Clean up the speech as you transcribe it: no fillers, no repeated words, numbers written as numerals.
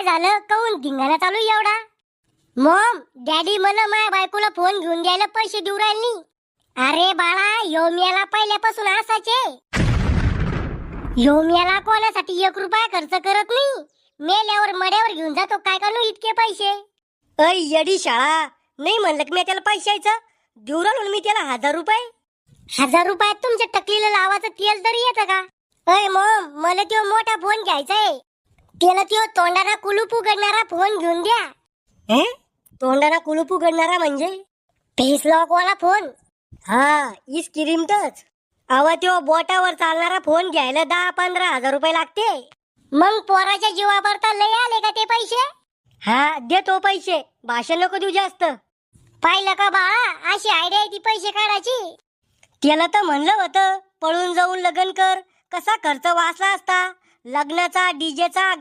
झालं काऊन धिंगाणा चालू एवढा? मॉम डॅडी मला माझ्या बायकोला फोन घेऊन द्यायला पैसे देऊ राहिली. अरे बाळा यो मेला पहिल्यापासून असाचे. यो मेला कोणासाठी 1 रुपया खर्च करत नाही. मेल्यावर मड्यावर घेऊन जातो काय कानू इतके पैसे. अय येडी शाळा, नाही म्हणलं की मी त्याला पैशायचं देऊ राहिलो मी त्याला 1000 रुपये. 1000 रुपयात तुमच्या टकलीला लावायचं तेल तरी येतं का? अय मॉम मला तो मोठा फोन घ्यायचाय. त्याला तो तोंडाला कुलूप उघडणारा फोन घेऊन द्या. हे तोंडाला कुलूप उघडणारा म्हणजे फेस लॉक वाला फोन. हा ई स्क्रीन टच. अवा तो बोटावर चालणारा फोन घ्यायला 10-15 हजार रुपये लागते. मग पोराच्या जीवावर तर लय आले का ते पैसे? हा देतो पैसे, भाषण नको देऊ जास्त. पाहिलं का बाळा अशी आयडिया ती पैसे काढायची. त्याला तर म्हणलं होतं पळून जाऊन लग्न कर, कसा खर्च वाचला असता लग्नाचा, डीजेचा.